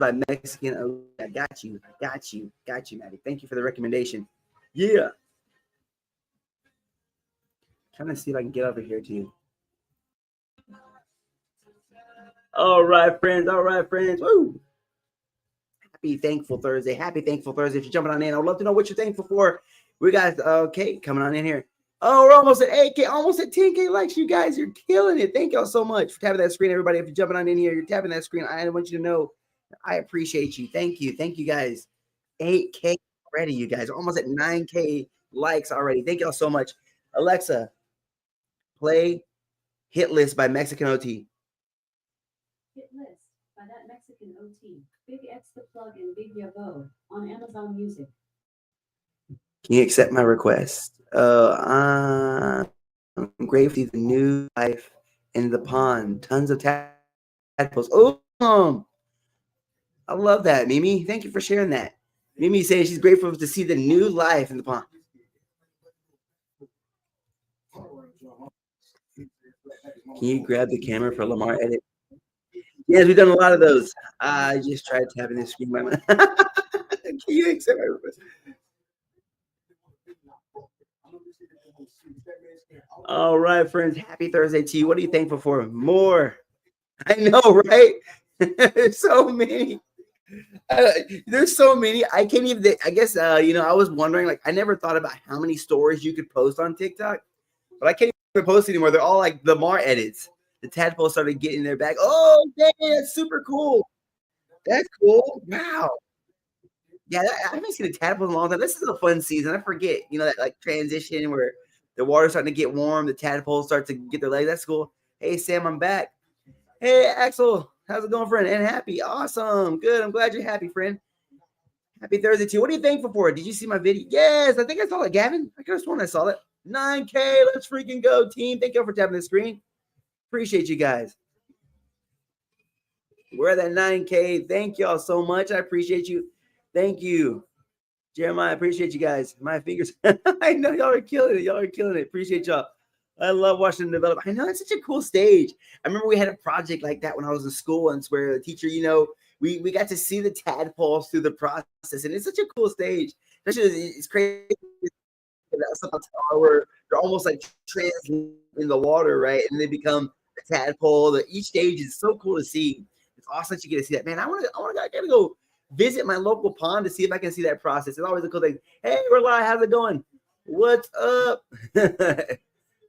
by Mexican. Oh, I got you, Maddie. Thank you for the recommendation. Yeah. Trying to see if I can get over here to you. All right, friends. Woo! Happy Thankful Thursday. Happy Thankful Thursday. If you're jumping on in, I would love to know what you're thankful for. We got okay, coming on in here. Oh, we're almost at 8K, almost at 10K likes. You guys are killing it. Thank y'all so much for tapping that screen, everybody. If you're jumping on in here, you're tapping that screen. I want you to know I appreciate you. Thank you, guys. 8K already, you guys. Almost at 9K likes already. Thank y'all so much. Alexa, play Hit List by Mexican OT. Hit List by that Mexican OT. Big X the Plug and Big Yavo on Amazon Music. Can you accept my request? I'm grateful for the new life in the pond. Tons of tadpoles. Oh, I love that, Mimi. Thank you for sharing that. Mimi saying she's grateful to see the new life in the pond. Can you grab the camera for Lamar edit? Yes, we've done a lot of those. I just tried tapping the screen by my. Can you accept my request? All right, friends. Happy Thursday to you. What are you thankful for? More. I know, right? There's so many. There's so many. I can't even. I guess I was wondering. Like, I never thought about how many stories you could post on TikTok, but I can't even post anymore. They're all like the Mar edits. The tadpoles started getting their back. Oh, dang, that's super cool. That's cool. Wow. Yeah, I haven't seen a tadpole in a long time. This is a fun season. I forget, that like transition where the water's starting to get warm, the tadpoles start to get their legs. That's cool. Hey, Sam, I'm back. Hey, Axel, how's it going, friend? And happy, awesome, good. I'm glad you're happy, friend. Happy Thursday to you. What are you thankful for? Did you see my video? Yes, I think I saw it, Gavin. I could have sworn I saw it. 9K, let's freaking go, team. Thank you for tapping the screen. Appreciate you guys. We're at that 9K. Thank y'all so much. I appreciate you. Thank you, Jeremiah. I appreciate you guys. My fingers. I know y'all are killing it. Appreciate y'all. I love watching them develop. I know it's such a cool stage. I remember we had a project like that when I was in school once where the teacher, we got to see the tadpoles through the process. And it's such a cool stage. Especially it's crazy. Where they're almost like translating in the water, right? And they become a tadpole. Each stage is so cool to see. It's awesome that you get to see that. Man, I gotta go visit my local pond to see if I can see that process. It's always a cool thing. Hey, we're live. How's it going? What's up?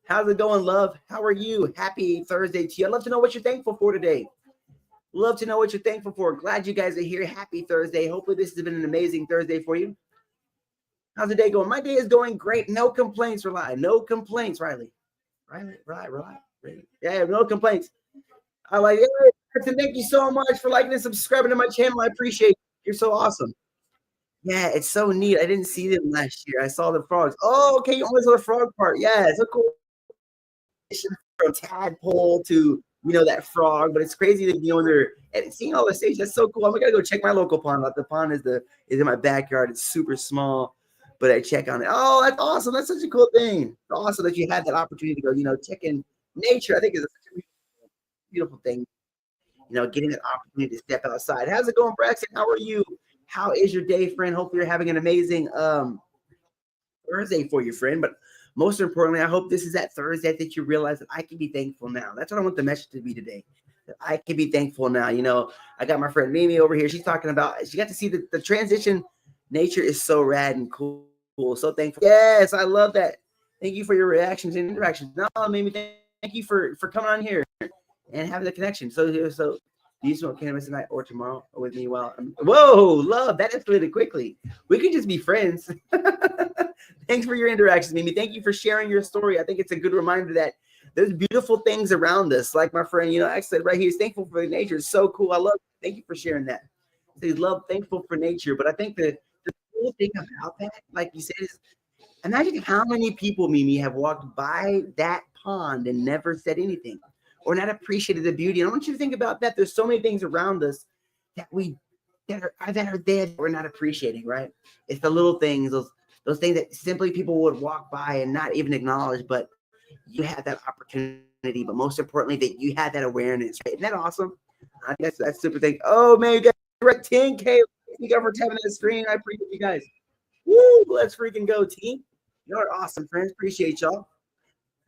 How's it going, love? How are you? Happy Thursday to you. I'd love to know what you're thankful for today. Love to know what you're thankful for. Glad you guys are here. Happy Thursday. Hopefully this has been an amazing Thursday for you. How's the day going? My day is going great. No complaints, Riley. No complaints, Riley. Riley. Yeah, no complaints. I like it. Thank you so much for liking and subscribing to my channel. I appreciate it. You're so awesome. Yeah, it's so neat. I didn't see them last year. I saw the frogs. Oh, okay. You only saw the frog part. Yeah, it's so cool. From tadpole to that frog, but it's crazy that when they're seeing all the stages. That's so cool. I'm gonna go check my local pond. The pond is in my backyard. It's super small, but I check on it. Oh, that's awesome. That's such a cool thing. It's awesome that you had that opportunity to go, check in nature. I think is such a beautiful thing. Getting an opportunity to step outside. How's it going, Braxton? How are you? How is your day, friend? Hope you're having an amazing Thursday for you, friend. But most importantly, I hope this is that Thursday that you realize that I can be thankful now. That's what I want the message to be today. That I can be thankful now. I got my friend Mimi over here. She's talking about, she got to see the transition. Nature is so rad and cool. So thankful. Yes, I love that. Thank you for your reactions and interactions. No, Mimi, thank you for coming on here and having the connection. So do you smoke cannabis tonight or tomorrow with me? Whoa, love, that escalated quickly. We could just be friends. Thanks for your interactions, Mimi. Thank you for sharing your story. I think it's a good reminder that there's beautiful things around us. Like my friend, actually right here, he's thankful for the nature. It's so cool. I love it. Thank you for sharing that. So he's thankful for nature. But I think the cool thing about that, like you said, is imagine how many people, Mimi, have walked by that pond and never said anything or not appreciated the beauty. And I want you to think about that. There's so many things around us that are there that we're not appreciating, right? It's the little things, those things that simply people would walk by and not even acknowledge, but you had that opportunity. But most importantly, that you had that awareness, right? Isn't that awesome? I guess that's super thing. Oh man, you guys We're at 10K. Thank you guys for tapping that screen. I appreciate you guys. Woo! Let's freaking go, team. Y'all are awesome, friends. Appreciate y'all.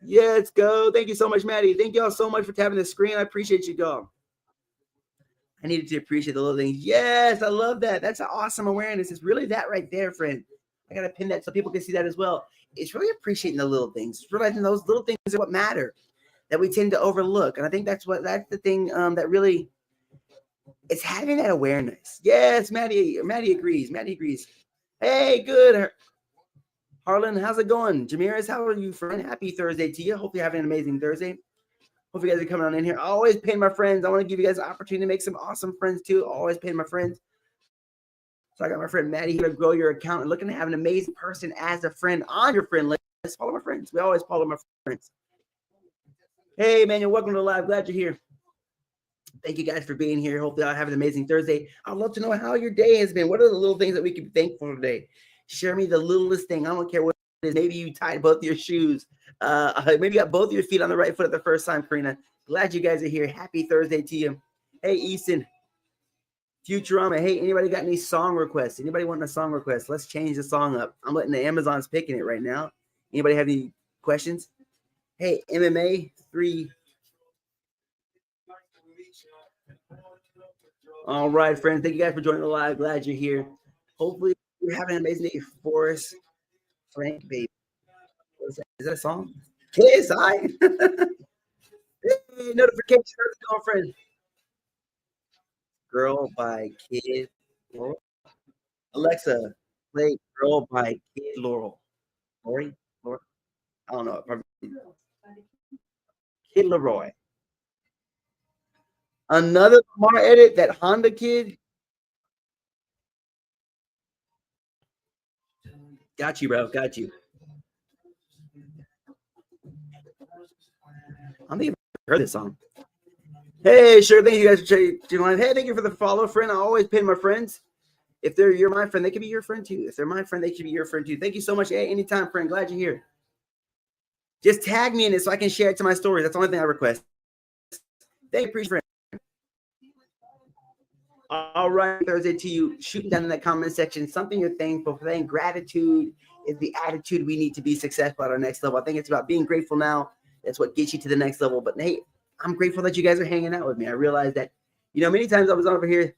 Yeah, let's go. Thank you so much, Maddie. Thank y'all so much for tapping the screen. I appreciate you, dog. I needed to appreciate the little things. Yes, I love that. That's an awesome awareness. It's really that right there, friend. I gotta pin that so people can see that as well. It's really appreciating the little things. It's realizing those little things are what matter that we tend to overlook. And I think that's the thing that really it's having that awareness. Yes, Maddie agrees. Maddie agrees. Hey, good. Harlan, how's it going? Jamiris, how are you, friend? Happy Thursday to you. Hope you're having an amazing Thursday. Hope you guys are coming on in here. I always pay my friends. I want to give you guys an opportunity to make some awesome friends too. I always pay my friends. So I got my friend Maddie here to grow your account and looking to have an amazing person as a friend on your friend list. Follow my friends. We always follow my friends. Hey, man, you're welcome to the live. Glad you're here. Thank you guys for being here. Hopefully, I'll have an amazing Thursday. I'd love to know how your day has been. What are the little things that we can be thankful for today? Share me the littlest thing. I don't care what it is. Maybe you tied both your shoes. Maybe you got both your feet on the right foot at the first time, Karina. Glad you guys are here. Happy Thursday to you. Hey, Easton. Futurama. Hey, anybody got any song requests? Anybody want a song request? Let's change the song up. I'm letting the Amazon's picking it right now. Anybody have any questions? Hey, MMA 3. All right, friends. Thank you guys for joining the live. Glad you're here. Hopefully, you're having an amazing day. Forrest Frank, baby. Is that a song? KSI. Hey, notification. How's it going, friend? Girl by Kid Laurel. Alexa, play Girl by Kid Laurel. Lori? Laura? I don't know. Probably Kid Leroy. Another Lamar edit, that Honda kid. Got you, bro. Got you. I don't think I've heard this song. Hey, sure. Thank you guys for tuning in. Hey, thank you for the follow, friend. I always pin my friends. If you're my friend, they can be your friend too. If they're my friend, they should be your friend too. Thank you so much. Hey, anytime, friend. Glad you're here. Just tag me in it so I can share it to my stories. That's the only thing I request. Thank you, appreciate friend. All right, Thursday to you. Shooting down in that comment section something you're thankful for. Saying gratitude is the attitude we need to be successful at our next level. I think it's about being grateful now. That's what gets you to the next level. But hey, I'm grateful that you guys are hanging out with me. I realized that, many times I was over here.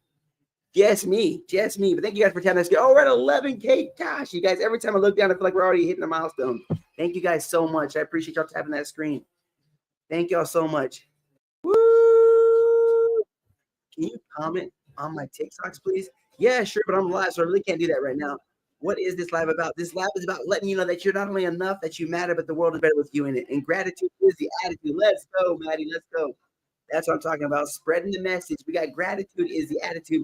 Just me. But thank you guys for tapping that screen. Oh, we're at 11K. Gosh, you guys, every time I look down, I feel like we're already hitting a milestone. Thank you guys so much. I appreciate y'all tapping that screen. Thank y'all so much. Woo! Can you comment on my TikToks, please? Yeah, sure, but I'm live, so I really can't do that right now. What is this live about? This live is about letting you know that you're not only enough, that you matter, but the world is better with you in it. And gratitude is the attitude. Let's go, Maddie. Let's go. That's what I'm talking about. Spreading the message. We got gratitude is the attitude.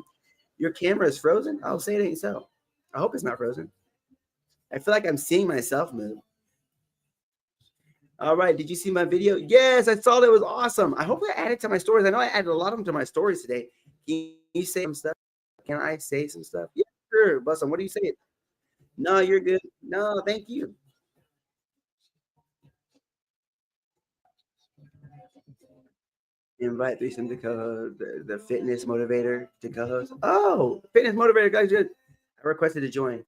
Your camera is frozen? I'll say it ain't so. I hope it's not frozen. I feel like I'm seeing myself move. All right. Did you see my video? Yes, I saw that. It was awesome. I hope I added to my stories. I know I added a lot of them to my stories today. Can you say some stuff? Can I say some stuff? Yeah, sure. Busum, what do you say? No, you're good. No, thank you. Invite Threesome to co-host, the fitness motivator to co-host. Oh, fitness motivator, guys, good. I requested to join.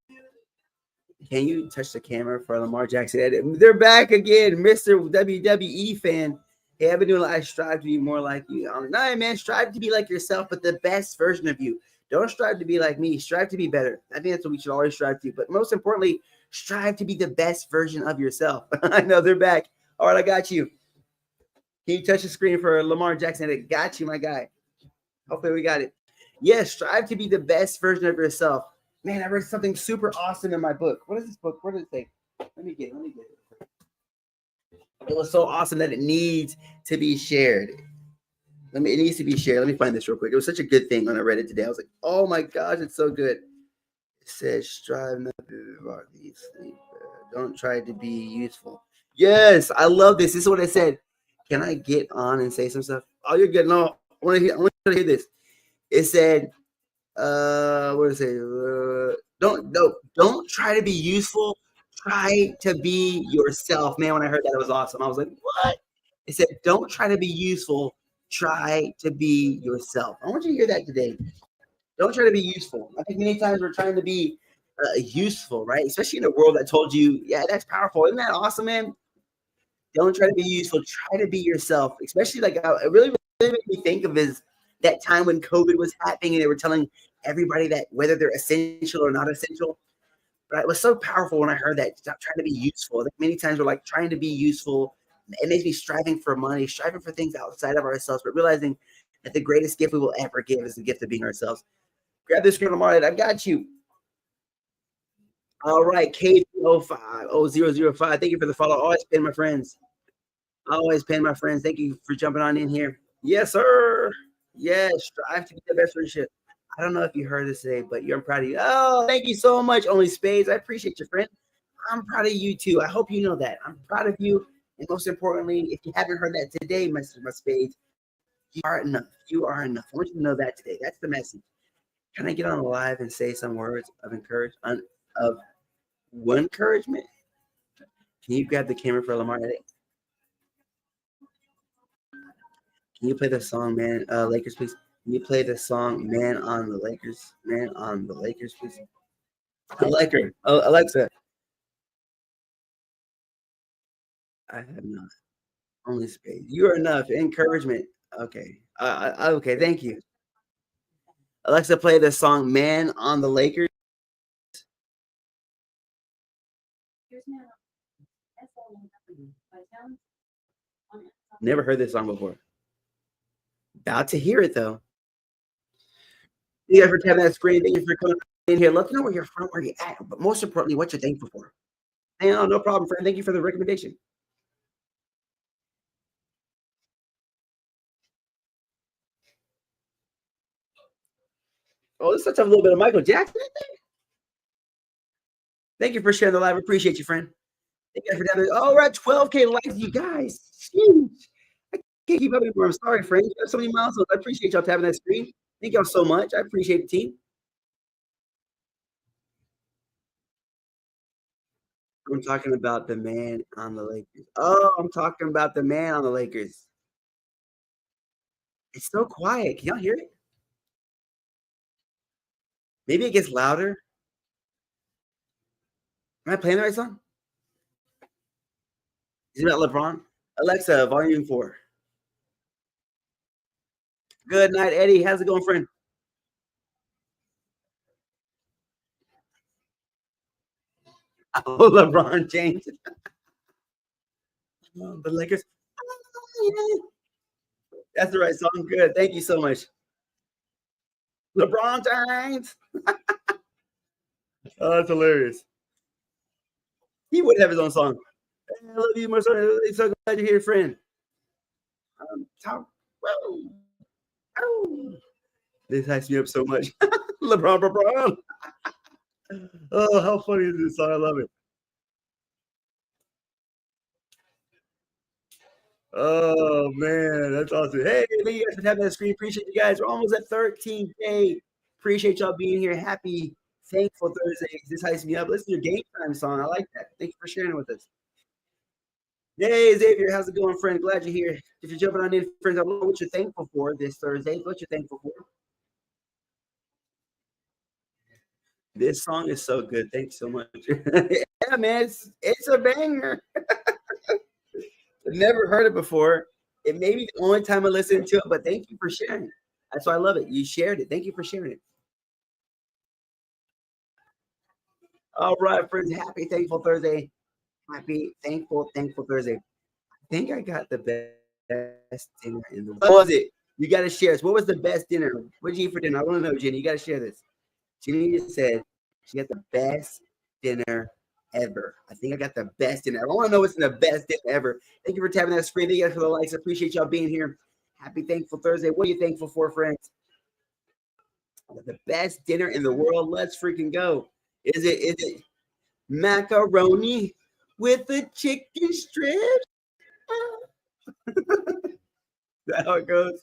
Can you touch the camera for Lamar Jackson edit? They're back again, Mr. WWE fan. Hey, I've been doing. I strive to be more like you. No, man, strive to be like yourself, but the best version of you. Don't strive to be like me. Strive to be better. I think that's what we should always strive to. But most importantly, strive to be the best version of yourself. I know they're back. All right, I got you. Can you touch the screen for Lamar Jackson? I got you, my guy. Hopefully we got it. Yes, strive to be the best version of yourself. Man, I read something super awesome in my book. What is this book? What did it say? Let me get it. It was so awesome that it needs to be shared. It needs to be shared. Let me find this real quick. It was such a good thing when I read it today. I was like, oh my gosh, it's so good. It says, strive not to these things. Don't try to be useful. Yes, I love this. This is what it said. Can I get on and say some stuff? Oh, you're good. No, I want to hear this. It said, what does it say? Don't try to be useful. Try to be yourself. Man, when I heard that, it was awesome. I was like, what? It said, don't try to be useful. Try to be yourself. I want you to hear that today. Don't try to be useful. I think many times we're trying to be useful, right? Especially in a world that told you, yeah, that's powerful. Isn't that awesome, man? Don't try to be useful. Try to be yourself. Especially like it really made me think of is that time when COVID was happening and they were telling everybody that whether they're essential or not essential. But it was so powerful when I heard that. Stop trying to be useful. Like many times we're like trying to be useful. It makes me striving for money, striving for things outside of ourselves, but realizing that the greatest gift we will ever give is the gift of being ourselves. Grab this screen, Lamar. I've got you. All right, K050005. Thank you for the follow. Always paying my friends. Always paying my friends. Thank you for jumping on in here. Yes, sir. Yes, strive to be the best friendship. I don't know if you heard this today, but I'm proud of you. Oh, thank you so much, Only Spades. I appreciate you, friend. I'm proud of you too. I hope you know that. I'm proud of you. And most importantly, if you haven't heard that today, my Spades, you are enough. You are enough. I want you to know that today. That's the message. Can I get on live and say some words of encouragement? Of one encouragement? Can you grab the camera for Lamar? Can you play the song, man? Lakers, please. Can you play the song, "Man on the Lakers"? Man on the Lakers, please. Alexa, Alexa. I have not. Only space. You are enough. Encouragement. Okay. Okay. Thank you. Alexa, play the song "Man on the Lakers." Never heard this song before. About to hear it though. Thank you guys for tapping that screen. Thank you for coming in here. Let us know where you're from, where you're at, but most importantly, what you're thankful for. No problem, friend. Thank you for the recommendation. Oh, let's have a little bit of Michael Jackson. Thank you for sharing the live. Appreciate you, friend. Thank you for having. Oh, we're at 12K likes, you guys. Huge. I can't keep up anymore. I'm sorry, friend. You have so many milestones. I appreciate y'all tapping that screen. Thank y'all so much. I appreciate the team. I'm talking about the man on the Lakers. Oh, I'm talking about the man on the Lakers. It's so quiet. Can y'all hear it? Maybe it gets louder. Am I playing the right song? Is it about LeBron? Alexa, volume 4. Good night, Eddie. How's it going, friend? Oh, LeBron James. The Lakers. That's the right song. Good. Thank you so much. LeBron James. Oh, that's hilarious. He would have his own song. I love you, my son. It's so glad you're here, friend. Talk. Whoa. Oh. This hypes me up so much. LeBron. Oh, how funny is this song? I love it. Oh man, that's awesome. Hey, thank you guys for having that screen. Appreciate you guys. We're almost at 13K. Appreciate y'all being here. Happy Thankful Thursdays. This hypes me up. Listen to your game time song. I like that. Thank you for sharing with us. Hey Xavier, how's it going, friend? Glad you're here. If you're jumping on in, friends, I don't know what you're thankful for this Thursday. What you're thankful for. This song is so good. Thanks so much. Yeah, man, it's a banger. I've never heard it before. It may be the only time I listen to it, but thank you for sharing it. That's why I love it. You shared it. Thank you for sharing it. All right, friends. Happy Thankful Thursday. Happy Thankful Thursday. I think I got the best dinner in the world. What was it? You got to share this. What was the best dinner? What did you eat for dinner? I want to know, Jenny. You got to share this. Jenny just said she got the best dinner ever. I think I got the best dinner. I want to know what's in the best dinner ever. Thank you for tapping that screen. Thank you guys for the likes. I appreciate y'all being here. Happy Thankful Thursday. What are you thankful for, friends? The best dinner in the world. Let's freaking go. Is it macaroni with the chicken strips? Is that how it goes?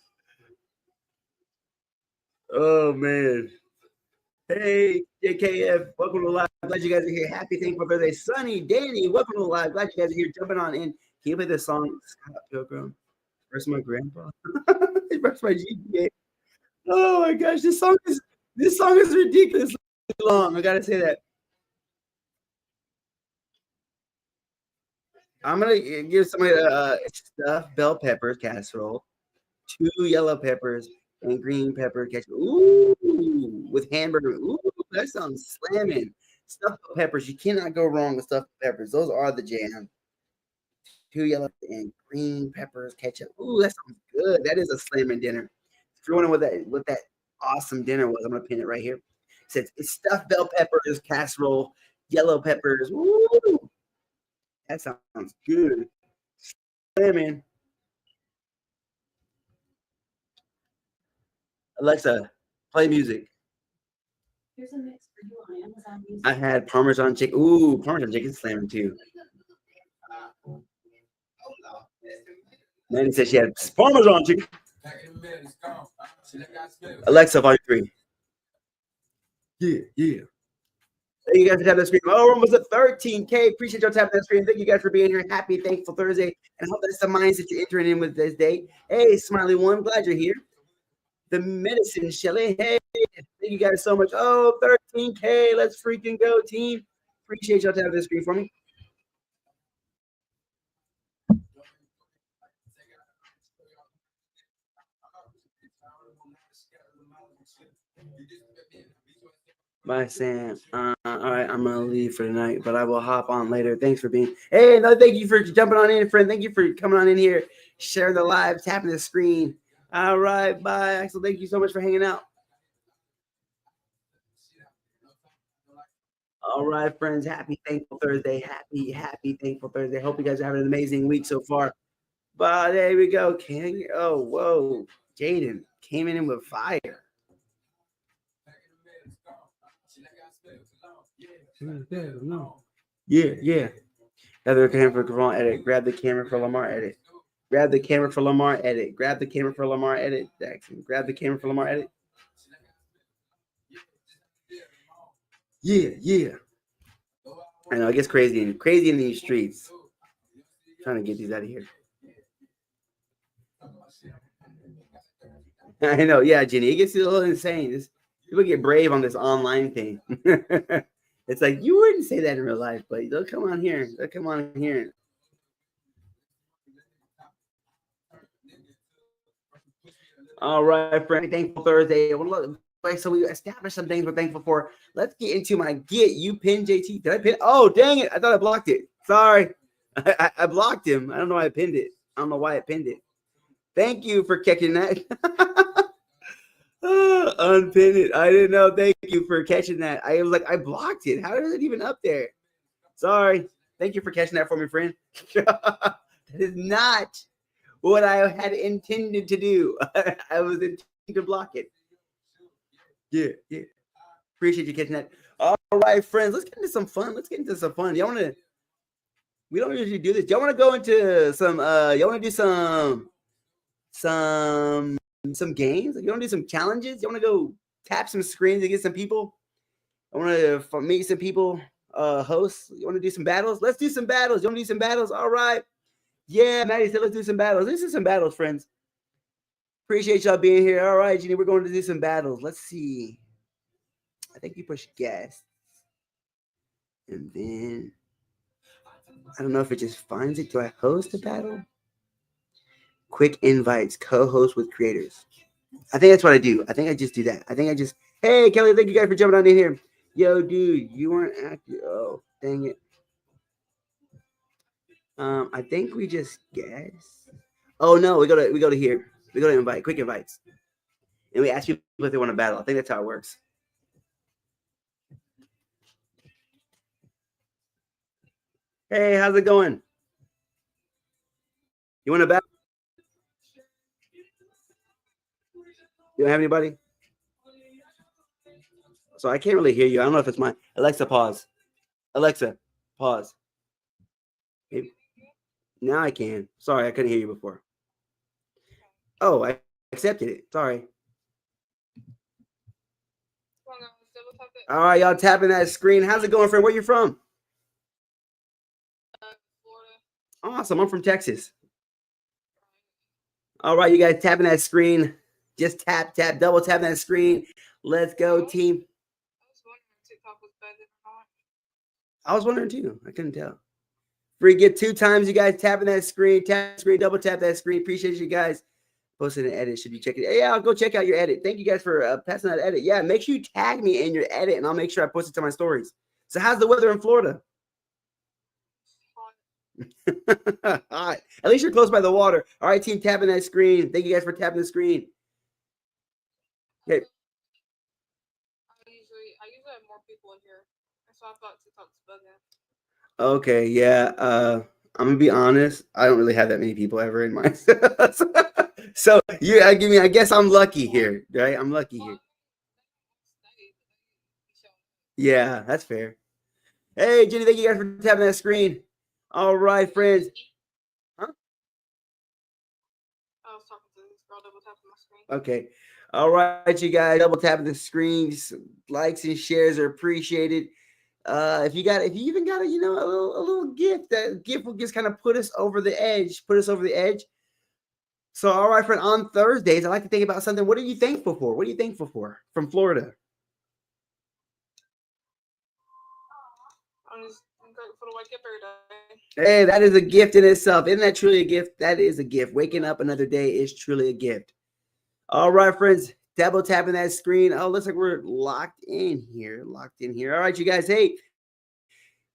Oh man. Hey, JKF, welcome to the live. Glad you guys are here. Happy Thankful Thursday. Sunny, Danny, welcome to the live. Glad you guys are here jumping on in. Can you play the song Scott Pilgrim? Where's my grandpa? Where's my GPA? Oh my gosh, this This song is ridiculously long. I gotta say that. I'm gonna give somebody stuffed bell peppers casserole, 2 yellow peppers, and green pepper ketchup. Ooh, with hamburger. Ooh, that sounds slamming. Stuffed bell peppers. You cannot go wrong with stuffed peppers. Those are the jam. 2 yellow and green peppers, ketchup. Ooh, that sounds good. That is a slamming dinner. If you're wondering what that awesome dinner was, I'm gonna pin it right here. It says it's stuffed bell peppers, casserole, yellow peppers. Ooh, that sounds good. Yeah, man. Alexa, play music. Here's a mix for you on Amazon Music. I had Parmesan chicken. Ooh, Parmesan chicken slamming too. Nanny said she had Parmesan chicken. Alexa, volume 3. Yeah. Thank you guys for tapping that screen. Oh, we're almost at 13K. Appreciate y'all tapping that screen. Thank you guys for being here. Happy, thankful Thursday. And I hope that's the mindset you're entering in with this day. Hey, Smiley One, glad you're here. The medicine, Shelly. Hey, thank you guys so much. Oh, 13K. Let's freaking go, team. Appreciate y'all tapping that screen for me. Bye, Sam. All right, I'm gonna leave for tonight, but I will hop on later. Thanks for being. Hey, no, thank you for jumping on in, friend. Thank you for coming on in here, sharing the live, tapping the screen. All right, bye, Axel. Thank you so much for hanging out. All right, friends. Happy Thankful Thursday. Happy Thankful Thursday. Hope you guys are having an amazing week so far. But there we go. Oh, whoa. Jaden came in with fire. Yeah. Grab the camera for Lamar, edit. Grab the camera for Lamar, edit. Grab the camera for Lamar, edit. Grab the camera for Lamar, edit. Jackson. Grab the camera for Lamar, edit. Yeah. I know it gets crazy in these streets. Trying to get these out of here. I know, yeah, Jenny. It gets a little insane. People get brave on this online thing. It's like you wouldn't say that in real life, but they'll come on here. All right, friend. Thankful Thursday. So we established some things we're thankful for. Let's get into my get you pin JT. Did I pin? Oh, dang it. I thought I blocked it. Sorry. I blocked him. I don't know why I pinned it. I don't know why I pinned it. Thank you for catching that. Unpin it. I didn't know. Thank you for catching that. I was like, I blocked it. How is it even up there? Sorry. Thank you for catching that for me, friend. That is not what I had intended to do. I was intending to block it. Yeah. Appreciate you catching that. All right, friends. Let's get into some fun. Y'all want to? We don't usually do this. Y'all want to go into some? Y'all want to do some games? You want to do some challenges? You want to go tap some screens and get some people? I want to meet some people. Hosts. You want to do some battles? Let's do some battles. You want to do some battles? All right. Yeah, Maddie said let's do some battles. Let's do some battles, friends. Appreciate y'all being here. All right, Jeannie, we're going to do some battles. Let's see. I think you push guests. And then I don't know if it just finds it. Do I host a battle? Quick invites, co-host with creators. I think that's what I do. I think I just do that. Hey, Kelly, thank you guys for jumping on in here. Yo, dude, you weren't active. Oh, dang it. I think we just guess. Oh no, we go to here. We go to invite, quick invites. And we ask people if they want to battle. I think that's how it works. Hey, how's it going? You want to battle? You don't have anybody? So I can't really hear you. I don't know if it's my Alexa, pause. Alexa, pause. Maybe. Now I can. Sorry, I couldn't hear you before. Oh, I accepted it. Sorry. All right, y'all tapping that screen. How's it going, friend? Where you from? Florida. Awesome. I'm from Texas. All right, you guys tapping that screen. Just tap, double tap that screen. Let's go, team. I was wondering if TikTok was better or not. I was wondering too. I couldn't tell. Free get 2 times, you guys tapping that screen, tap the screen, double tap that screen. Appreciate you guys. Posting an edit. Should be checking. Hey, I'll go check out your edit. Thank you guys for passing that edit. Yeah, make sure you tag me in your edit, and I'll make sure I post it to my stories. So, how's the weather in Florida? Hot. At least you're close by the water. All right, team, tapping that screen. Thank you guys for tapping the screen. Okay. I usually have more people in here, so I thought TikTok's better. Okay, yeah. I'm gonna be honest. I don't really have that many people ever in my. So you, I guess I'm lucky here, right? I'm lucky here. Yeah, that's fair. Hey, Jenny, thank you guys for tapping that screen. All right, friends. Huh? I was talking to this girl double tapping my screen. Okay. All right, you guys, double tapping the screens. Likes and shares are appreciated. If you even got a little gift, that gift will just kind of put us over the edge. So, all right, friend, on Thursdays, I like to think about something. What are you thankful for? What are you thankful for from Florida? I'm just grateful to wake up every day. Hey, that is a gift in itself. Isn't that truly a gift? That is a gift. Waking up another day is truly a gift. All right, friends, double tapping that screen. Oh, looks like we're locked in here. All right, you guys. Hey,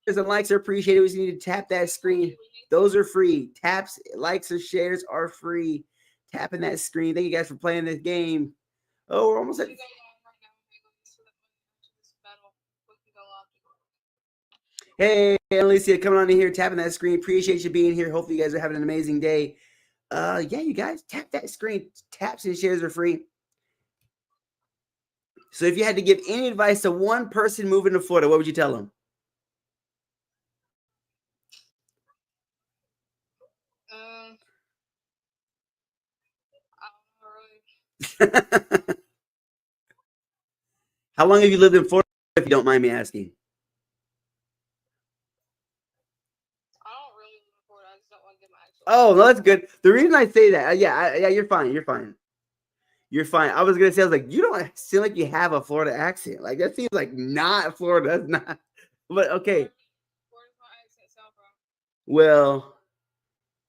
shares and likes are appreciated. We just need to tap that screen. Those are free. Taps, likes, and shares are free. Tapping that screen. Thank you guys for playing this game. Oh, we're almost at. Hey, Alicia, coming on in here, tapping that screen. Appreciate you being here. Hopefully, you guys are having an amazing day. Yeah, you guys, tap that screen. Taps and shares are free. So, if you had to give any advice to one person moving to Florida, what would you tell them? How long have you lived in Florida, if you don't mind me asking? I don't really live in Florida. I just don't want to get my actual. Oh, no, that's good. The reason I say that, yeah, you're fine. I was gonna say, I was like, you don't seem like you have a Florida accent. Like that seems like not Florida. That's not. But okay. Where's my accent sound from? Well,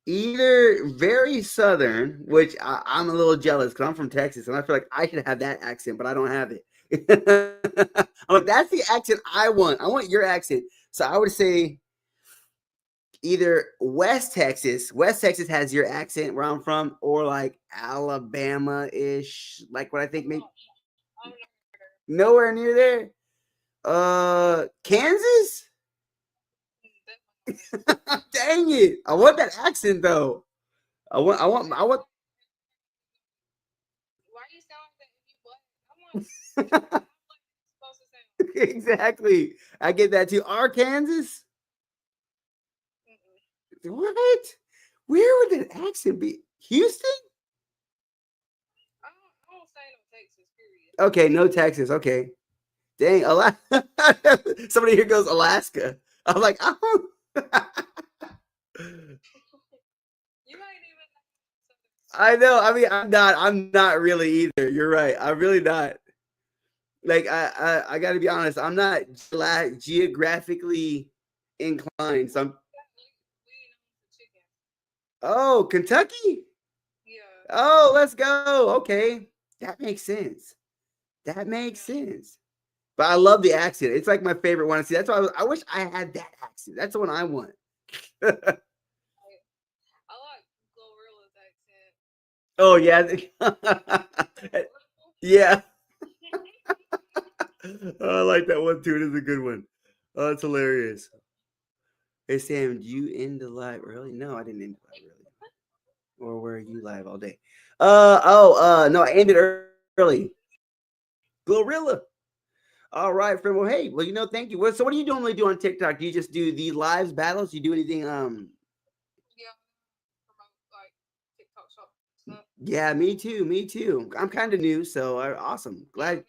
either very southern, which I'm a little jealous because I'm from Texas and I feel like I should have that accent, but I don't have it. I'm like, that's the accent I want. I want your accent. So I would say either West Texas. West Texas has your accent where I'm from, or like Alabama-ish, like what I think maybe nowhere near there. Kansas? Dang it. I want that accent though. I want Why you sound like that if you black? I'm like, supposed to sound. Exactly. I get that too. Arkansas? What? Where would that accent be? Houston? I don't say no Texas, period. Okay, no Texas. Okay. Dang, somebody here goes Alaska. I'm like, oh. You ain't even. I know. I mean, I'm not really either. You're right. I'm really not. Like, I got to be honest. I'm not geographically inclined. So oh, Kentucky? Yeah. Oh, let's go. Okay. That makes sense. But I love the accent. It's like my favorite one to see. That's why I wish I had that accent. That's the one I want. I like Glorilla's accent. Oh yeah. Yeah. I like that one too. It is a good one. Oh, it's hilarious. Hey Sam, do you end the live early? No, I didn't end the live early. Or were you live all day? No, I ended early. Glorilla. All right, friend. Well, hey, thank you. So what do you normally do on TikTok? Do you just do these lives battles? Do you do anything? Yeah. Like TikTok shop stuff. Yeah, me too. I'm kind of new, so awesome. Glad. Like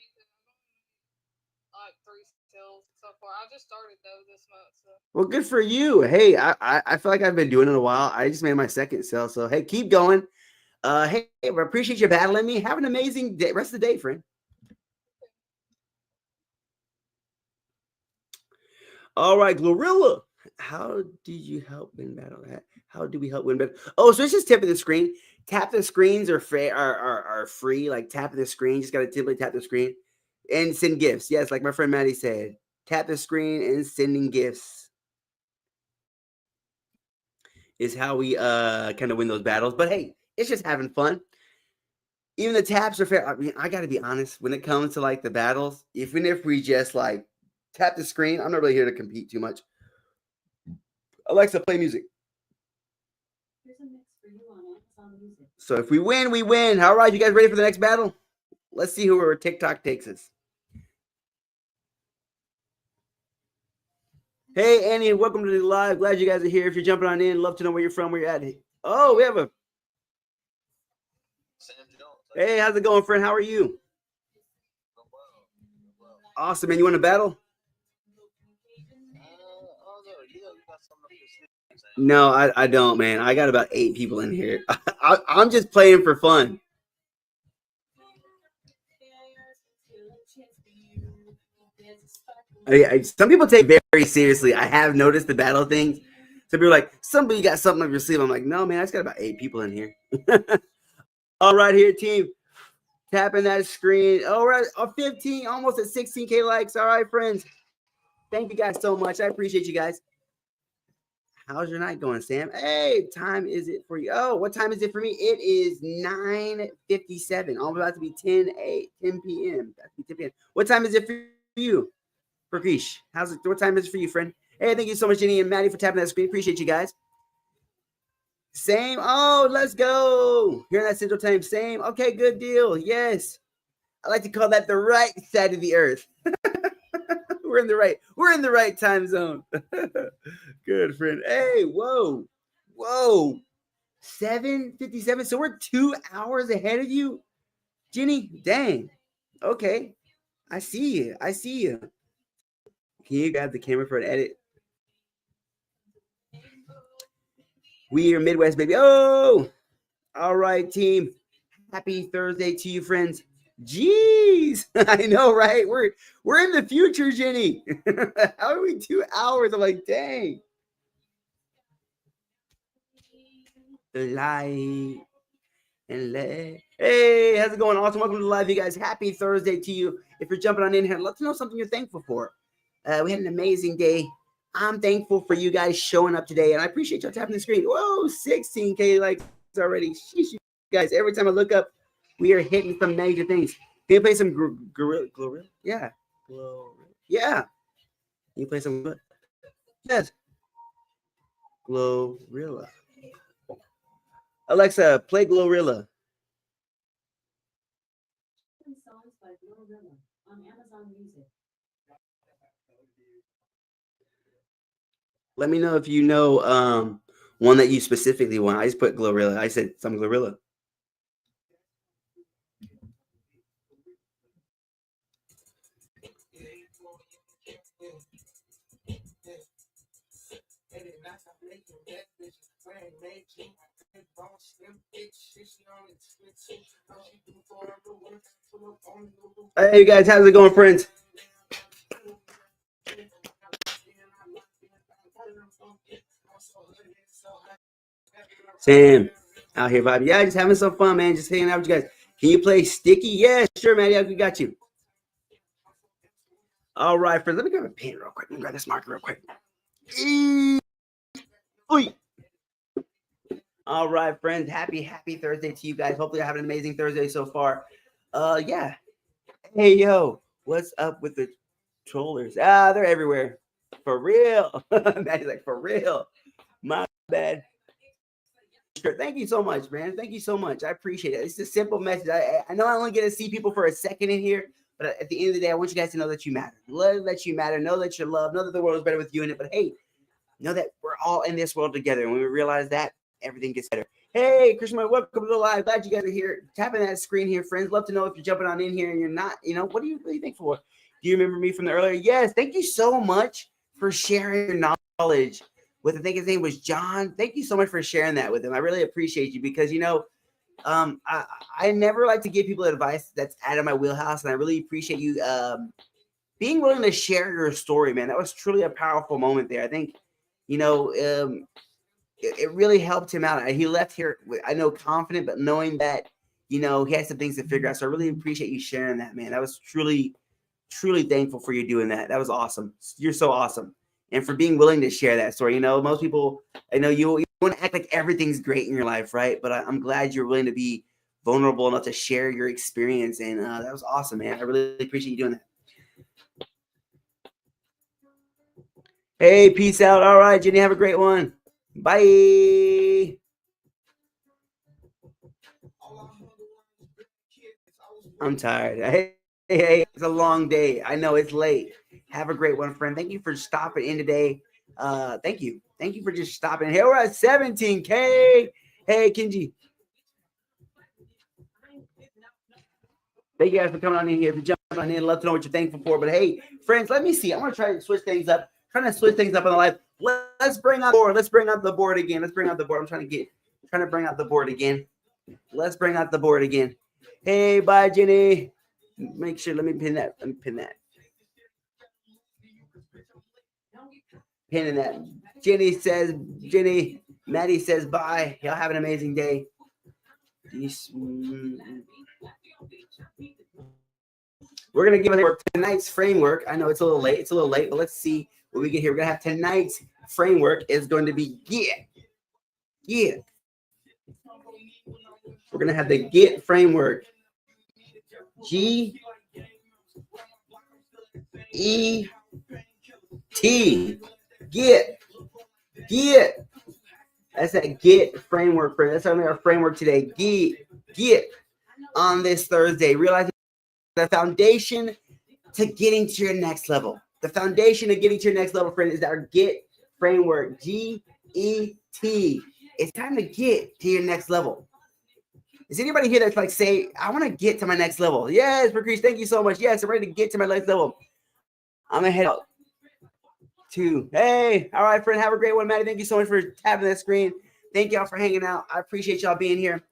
3 sales so far. I just started though this month. So. Well, good for you. Hey, I feel like I've been doing it a while. I just made my second sale, so hey, keep going. Hey, I appreciate you battling me. Have an amazing day, rest of the day, friend. All right, Glorilla. How did you help win battle? How do we help win battle? Oh, so it's just tapping the screen. Tap the screens are free. Like tapping the screen, just gotta simply tap the screen and send gifts. Yes, like my friend Maddie said, tap the screen and sending gifts is how we kind of win those battles. But hey, it's just having fun. Even the taps are fair. I mean, I gotta be honest when it comes to like the battles. Even if we just like tap the screen, I'm not really here to compete too much. Alexa, play music. Here's a mix for you on Amazon Music. So if we win, we win. All right, you guys ready for the next battle? Let's see who our TikTok takes us. Hey, Annie, welcome to the live. Glad you guys are here. If you're jumping on in, love to know where you're from, where you're at. Oh, we have a. Hey, how's it going, friend? How are you? Awesome, man. You want to battle? No, I don't, man. I got about 8 people in here. I'm just playing for fun. Some people take it very seriously. I have noticed the battle things. Some people are like, somebody got something up your sleeve. I'm like, no, man, I just got about 8 people in here. All right, here, team. Tapping that screen. All right, 15, almost at 16K likes. All right, friends. Thank you guys so much. I appreciate you guys. How's your night going, Sam? Hey, time is it for you? Oh, what time is it for me? It is 9:57. I'm about to be 10 p.m. That's 10 p.m. What time is it for you? For Krish? How's it? What time is it for you, friend? Hey, thank you so much, Jenny and Maddie, for tapping that screen. Appreciate you guys. Same. Oh, let's go. Here in that Central Time. Same. Okay, good deal. Yes. I like to call that the right side of the earth. We're in the right time zone. Good, friend. Hey, whoa. 7:57. So we're 2 hours ahead of you, Jenny. Dang. Okay. I see you. Can you grab the camera for an edit? We are Midwest, baby. Oh, all right, team. Happy Thursday to you, friends. Jeez, I know, right? We're in the future, Jenny. How are we 2 hours? I'm like, dang. Light and let. Hey, how's it going? Awesome. Welcome to the live, you guys. Happy Thursday to you. If you're jumping on in here, let us know something you're thankful for. We had an amazing day. I'm thankful for you guys showing up today, and I appreciate y'all tapping the screen. Whoa, 16K likes already. Sheesh, you guys. Every time I look up, we are hitting some major things. Can you play some Glorilla? Yeah. Yeah. Can you play some? Yes. Glorilla. Alexa, play Glorilla. Songs by Glorilla on Amazon Music. Let me know if you know one that you specifically want. I just put Glorilla. I said some Glorilla. Hey, you guys, how's it going, friends? Sam, out here vibing. Yeah, just having some fun, man. Just hanging out with you guys. Can you play Sticky? Yeah, sure, man. Yeah, we got you. All right, friends. Let me grab a pen real quick. Let me grab this marker real quick. Oi. All right, friends. Happy Thursday to you guys. Hopefully, you're having an amazing Thursday so far. Yeah. Hey, yo, what's up with the trollers? They're everywhere. For real. Maddie's like, for real. My bad. Thank you so much, man. Thank you so much. I appreciate it. It's a simple message. I know I only get to see people for a second in here, but at the end of the day, I want you guys to know that you matter. Let you matter. Know that you're loved. Know that the world is better with you in it. But hey, know that we're all in this world together. And when we realize that, everything gets better. Hey, Christian, welcome to the live. Glad you guys are here. Tapping that screen here, friends. Love to know if you're jumping on in here and you're not. You know, what do you really think for? Do you remember me from the earlier? Yes. Thank you so much for sharing your knowledge. With I think his name was John. Thank you so much for sharing that with him. I really appreciate you because I never like to give people advice that's out of my wheelhouse, and I really appreciate you being willing to share your story, man, that was truly a powerful moment there. I think, it really helped him out. He left here, I know, confident, but knowing that, he has some things to figure out. So I really appreciate you sharing that, man. That was truly, truly thankful for you doing that. That was awesome. You're so awesome. And for being willing to share that story. Most people, I know you want to act like everything's great in your life, right? But I'm glad you're willing to be vulnerable enough to share your experience. And that was awesome, man. I really appreciate you doing that. Hey, peace out. All right, Jenny, have a great one. Bye. I'm tired. Hey, it's a long day. I know it's late. Have a great one, friend. Thank you for stopping in today. Thank you. Thank you for just stopping. Here we're at 17K. Hey, Kenji. Thank you guys for coming on in here. If you jump on in, love to know what you're thankful for. But hey, friends, let me see. I'm gonna try to switch things up. Trying to switch things up in the life. Let's bring out the board. Let's bring out the board again. Let's bring out the board. I'm trying to bring out the board again. Let's bring out the board again. Hey, bye, Jenny. Make sure. Let me pin that. Pinning that. Jenny. Maddie says bye. Y'all have an amazing day. We're going to give it tonight's framework. I know it's a little late, but let's see what we get here. We're going to have tonight's framework is going to be get. We're going to have the get framework. G-E-T. Get. That's that get framework. That's our framework today. Get on this Thursday. Realizing the foundation to getting to your next level. The foundation of getting to your next level, friend, is our get framework. G-E-T. It's time to get to your next level. Is anybody here that's like, say, I want to get to my next level? Yes, Patrice, thank you so much. Yes, I'm ready to get to my next level. I'm going to head out. 2. Hey, all right, friend, have a great one, Maddie. Thank you so much for tapping that screen. Thank y'all for hanging out. I appreciate y'all being here.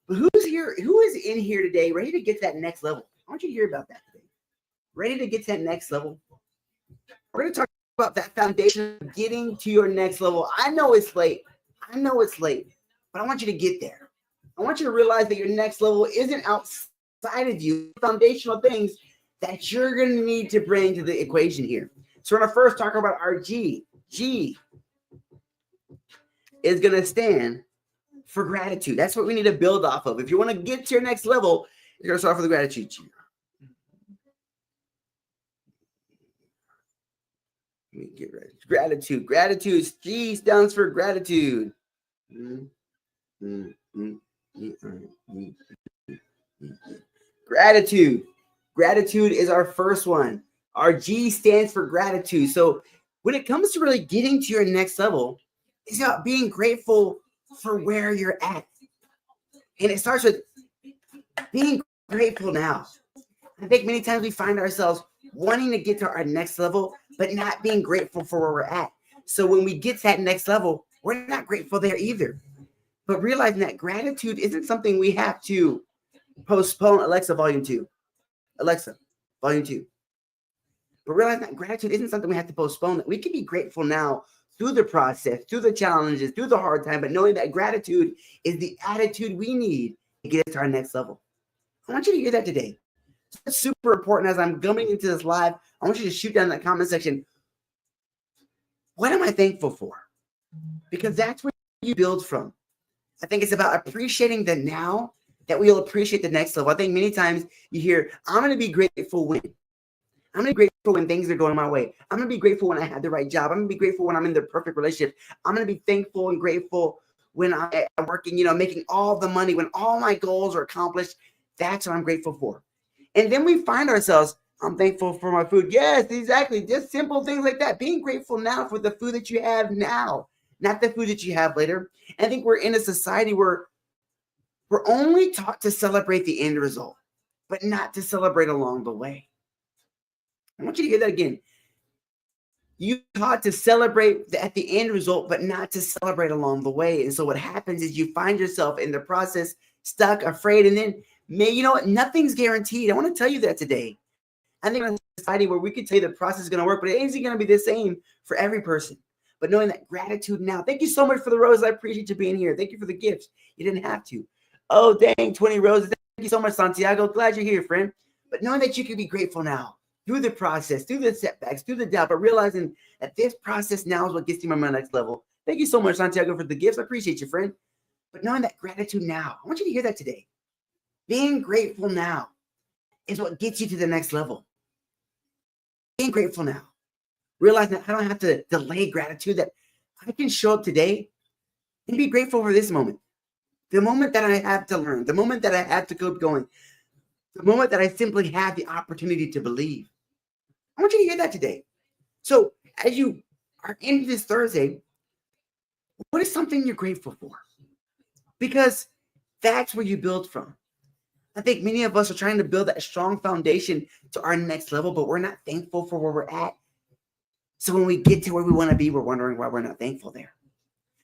But who's here? Who is in here today ready to get to that next level? I want you to hear about that today. Ready to get to that next level? We're going to talk about that foundation of getting to your next level. I know it's late, but I want you to get there. I want you to realize that your next level isn't outside of you. Foundational things that you're going to need to bring to the equation here. So we're going to first talk about our G. G is going to stand for gratitude. That's what we need to build off of. If you want to get to your next level, you're going to start with the gratitude. Let me get ready. Gratitude. G stands for gratitude. Gratitude is our first one. Our G stands for gratitude. So when it comes to really getting to your next level, it's about being grateful for where you're at. And it starts with being grateful now. I think many times we find ourselves wanting to get to our next level, but not being grateful for where we're at. So when we get to that next level, we're not grateful there either. But realizing that gratitude isn't something we have to postpone. Alexa, volume 2. Alexa, volume 2. But realizing that gratitude isn't something we have to postpone. That we can be grateful now through the process, through the challenges, through the hard time, but knowing that gratitude is the attitude we need to get us to our next level. I want you to hear that today. It's super important as I'm coming into this live. I want you to shoot down in that comment section. What am I thankful for? Because that's where you build from. I think it's about appreciating the now that we'll appreciate the next level. I think many times you hear, I'm going to be grateful when. I'm going to be grateful when things are going my way. I'm going to be grateful when I have the right job. I'm going to be grateful when I'm in the perfect relationship. I'm going to be thankful and grateful when I'm working, making all the money, when all my goals are accomplished. That's what I'm grateful for. And then we find ourselves, I'm thankful for my food. Yes, exactly. Just simple things like that. Being grateful now for the food that you have now, not the food that you have later. I think we're in a society where we're only taught to celebrate the end result, but not to celebrate along the way. I want you to hear that again. You're taught to celebrate at the end result, but not to celebrate along the way. And so what happens is you find yourself in the process stuck, afraid, and then, nothing's guaranteed. I want to tell you that today. I think in a society where we could tell you the process is going to work, but it isn't going to be the same for every person. But knowing that gratitude now. Thank you so much for the roses. I appreciate you being here. Thank you for the gifts. You didn't have to. Oh, dang, 20 roses. Thank you so much, Santiago. Glad you're here, friend. But knowing that you can be grateful now through the process, through the setbacks, through the doubt, but realizing that this process now is what gets you to my next level. Thank you so much, Santiago, for the gifts. I appreciate you, friend. But knowing that gratitude now, I want you to hear that today. Being grateful now is what gets you to the next level. Being grateful now. Realizing that I don't have to delay gratitude, that I can show up today and be grateful for this moment. The moment that I have to learn, the moment that I have to keep going, the moment that I simply have the opportunity to believe. I want you to hear that today. So as you are in this Thursday, what is something you're grateful for? Because that's where you build from. I think many of us are trying to build that strong foundation to our next level, but we're not thankful for where we're at. So when we get to where we want to be, we're wondering why we're not thankful there.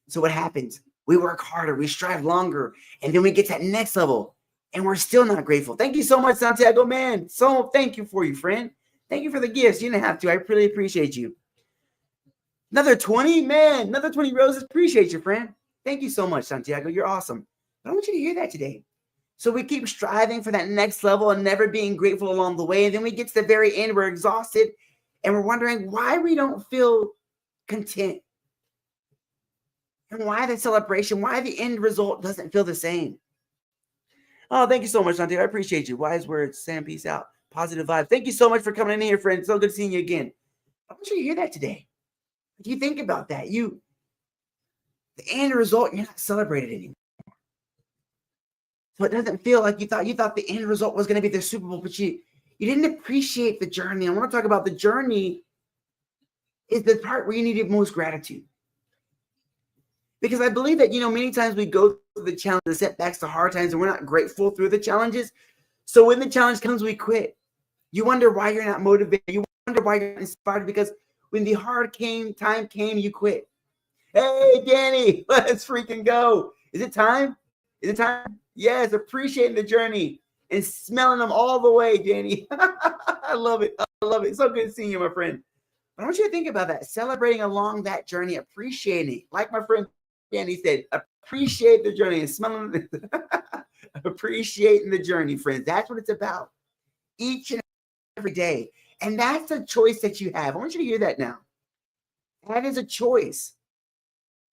So what happens? We work harder, we strive longer, and then we get to that next level, and we're still not grateful. Thank you so much, Santiago, man. So thank you for you, friend. Thank you for the gifts. You didn't have to. I really appreciate you. Another 20, man. Another 20 roses. Appreciate you, friend. Thank you so much, Santiago. You're awesome. But I want you to hear that today. So we keep striving for that next level and never being grateful along the way. And then we get to the very end, we're exhausted, and we're wondering why we don't feel content. And why the celebration, why the end result doesn't feel the same. Oh, thank you so much, Santiago. I appreciate you. Wise words, Sam, peace out. Positive vibes. Thank you so much for coming in here, friend. So good seeing you again. I want you to hear that today. If you think about that, the end result, you're not celebrated anymore. So it doesn't feel like you thought the end result was going to be the Super Bowl, but you didn't appreciate the journey. I want to talk about the journey is the part where you need most gratitude. Because I believe that, many times we go through the challenges, the setbacks, the hard times, and we're not grateful through the challenges. So when the challenge comes, we quit. You wonder why you're not motivated. You wonder why you're not inspired, because when the hard time came, you quit. Hey, Danny, let's freaking go. Is it time? Is it time? Yes, appreciating the journey and smelling them all the way, Danny. I love it. I love it. So good seeing you, my friend. I want you to think about that. Celebrating along that journey, appreciating. Like my friend Danny said, appreciate the journey and smelling appreciating the journey, friends. That's what it's about. Each and every day. And that's a choice that you have. I want you to hear that now. That is a choice.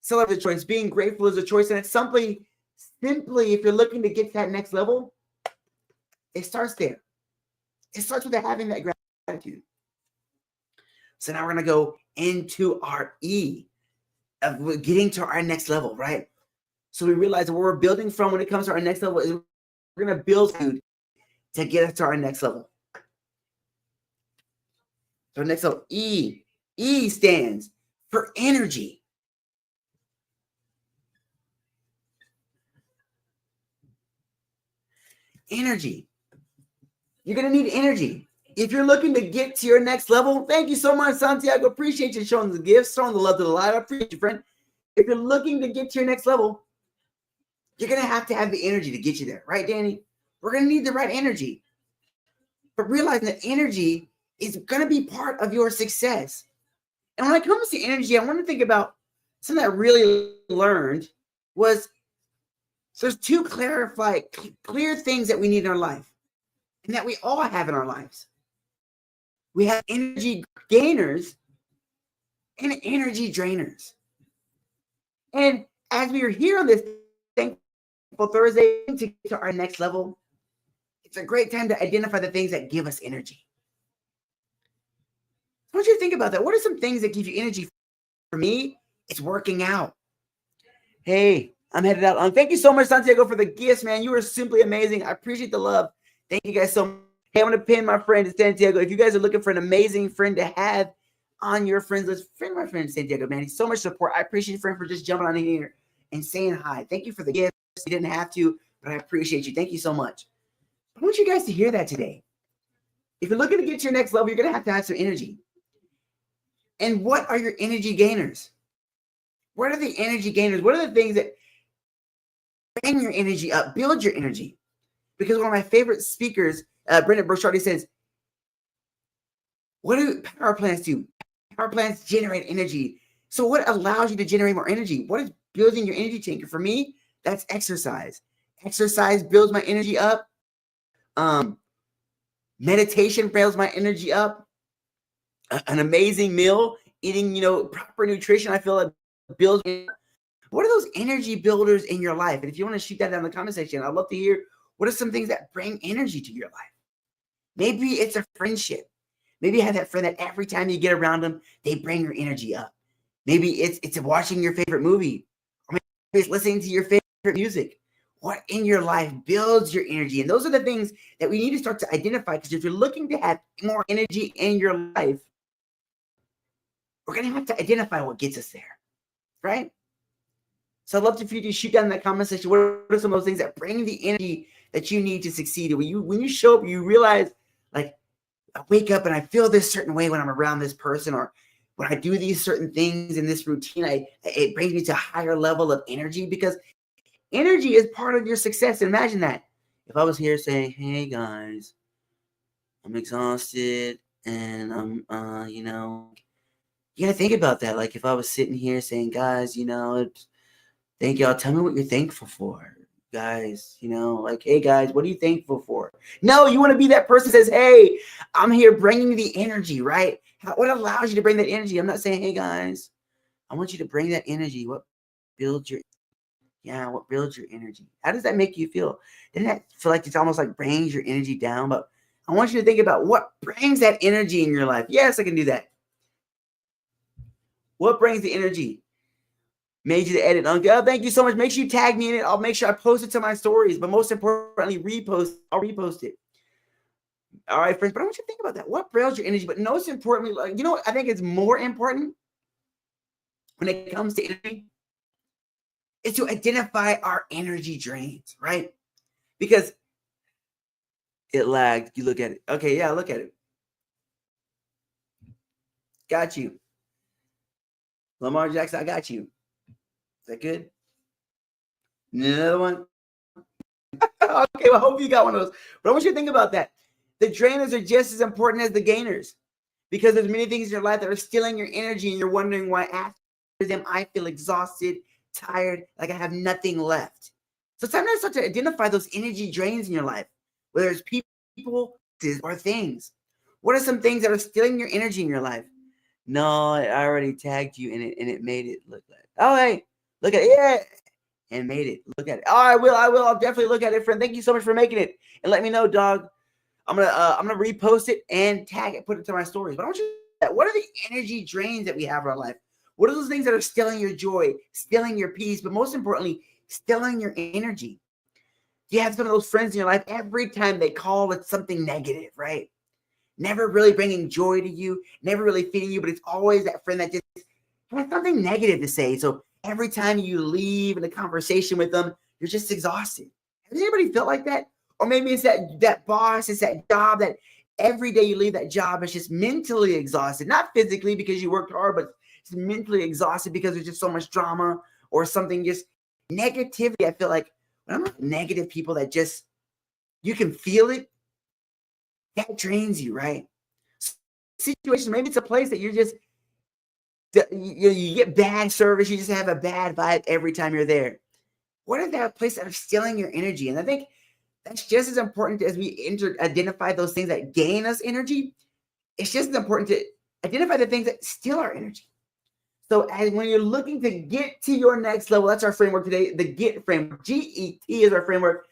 Celebrate the choice. Being grateful is a choice. And it's simply, if you're looking to get to that next level, it starts there. It starts with having that gratitude. So now we're going to go into our E of getting to our next level, right? So we realize that where we're building from when it comes to our next level is we're going to build food to get us to our next level. So next level, E. E stands for energy. Energy. You're going to need energy. If you're looking to get to your next level, thank you so much, Santiago. Appreciate you showing the gifts, showing the love to the light. I appreciate you, friend. If you're looking to get to your next level, you're going to have the energy to get you there. Right, Danny? We're going to need the right energy. But realizing that energy is going to be part of your success. And when it comes to energy, I want to think about something I really learned was there's two clear things that we need in our life and that we all have in our lives. We have energy gainers and energy drainers. And as we are here on this Thankful Thursday to get to our next level, it's a great time to identify the things that give us energy. I want you to think about that. What are some things that give you energy? For me, it's working out. Hey, I'm headed out. Thank you so much, Santiago, for the gifts, man. You are simply amazing. I appreciate the love. Thank you guys so much. Hey, I'm going to pin my friend Santiago. If you guys are looking for an amazing friend to have on your friends list, friend my friend Santiago, man. He's so much support. I appreciate you, friend, for just jumping on here and saying hi. Thank you for the gifts. You didn't have to, but I appreciate you. Thank you so much. I want you guys to hear that today. If you're looking to get to your next level, you're going to have some energy. And what are your energy gainers? What are the energy gainers? What are the things that bring your energy up, build your energy? Because one of my favorite speakers, Brendan Burchardi, says, What do power plants do? Power plants generate energy. So what allows you to generate more energy? What is building your energy tank? For me, that's exercise. Exercise builds my energy up. Meditation builds my energy up. An amazing meal, eating, proper nutrition, I feel like builds. What are those energy builders in your life? And if you want to shoot that down in the comment section, I'd love to hear what are some things that bring energy to your life. Maybe it's a friendship. Maybe you have that friend that every time you get around them, they bring your energy up. Maybe it's watching your favorite movie, or maybe it's listening to your favorite music. What in your life builds your energy? And those are the things that we need to start to identify, because if you're looking to have more energy in your life, we're going to have to identify what gets us there, right? So I'd love for you to shoot down in that comment section. What are some of those things that bring the energy that you need to succeed? When you show up, you realize, like, I wake up and I feel this certain way when I'm around this person, or when I do these certain things in this routine, it brings me to a higher level of energy, because energy is part of your success. Imagine that. If I was here saying, hey guys, I'm exhausted and I'm, you gotta think about that. Like if I was sitting here saying, guys, thank y'all. Tell me what you're thankful for, guys. Like, hey, guys, what are you thankful for? No, you want to be that person that says, hey, I'm here bringing the energy, right? What allows you to bring that energy? I'm not saying, hey, guys, I want you to bring that energy. What builds your energy? How does that make you feel? Doesn't that feel like it's almost like brings your energy down? But I want you to think about what brings that energy in your life. Yes, I can do that. What brings the energy? Made you to edit. Oh, thank you so much. Make sure you tag me in it. I'll make sure I post it to my stories. But most importantly, I'll repost it. All right, friends. But I want you to think about that. What builds your energy? But most importantly, what I think is more important when it comes to energy is to identify our energy drains, right? Because it lagged. You look at it. Okay, yeah, look at it. Got you. Lamar Jackson, I got you. Is that good? Another one? Okay, well, I hope you got one of those. But I want you to think about that. The drainers are just as important as the gainers, because there's many things in your life that are stealing your energy, and you're wondering why after them I feel exhausted, tired, like I have nothing left. So sometimes start to identify those energy drains in your life, whether it's people or things. What are some things that are stealing your energy in your life? No, I already tagged you in it, and it made it look like, oh, hey, look at it. Yeah. And made it. Look at it. Oh, I will. I'll definitely look at it, friend. Thank you so much for making it. And let me know, dog. I'm gonna repost it and tag it, put it to my stories. But I want you to know that. What are the energy drains that we have in our life? What are those things that are stealing your joy, stealing your peace, but most importantly, stealing your energy? You have some of those friends in your life, every time they call, it's something negative, right? Never really bringing joy to you, never really feeding you, but it's always that friend that just has something negative to say. So every time you leave in a conversation with them, you're just exhausted. Has anybody felt like that? Or maybe it's that boss, it's that job that every day you leave that job, it's just mentally exhausted. Not physically because you worked hard, but it's mentally exhausted because there's just so much drama or something, just negativity. I feel like when I'm with negative people that just, you can feel it, that drains you, right? Situation, maybe it's a place that you're just, you get bad service, you just have a bad vibe every time you're there. What are that place that are stealing your energy? And I think that's just as important as we identify those things that gain us energy. It's just as important to identify the things that steal our energy. So when you're looking to get to your next level, that's our framework today, the GET framework. GET is our framework.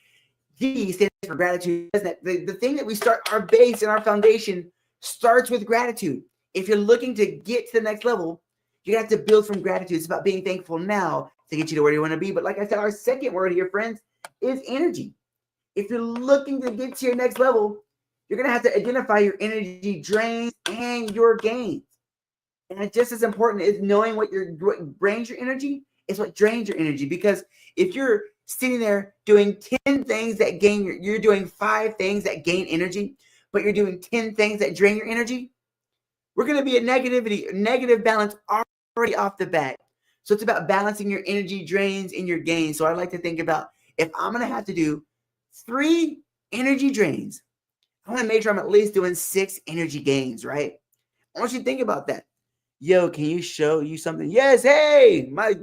G stands for gratitude. The thing that we start, our base and our foundation starts with gratitude. If you're looking to get to the next level, you have to build from gratitude. It's about being thankful now to get you to where you want to be. But like I said, our second word here, friends, is energy. If you're looking to get to your next level, you're going to have to identify your energy drains and your gains. And just as important as knowing what brings your energy is what drains your energy. Because if you're sitting there doing 10 things that you're doing 5 things that gain energy, but you're doing 10 things that drain your energy, we're going to be a negative balance already off the bat. So it's about balancing your energy drains and your gains. So I like to think about, if I'm going to have to do 3 energy drains, I want to make sure I'm at least doing 6 energy gains, right? I want you to think about that. Yo, can you show you something? Yes, hey, my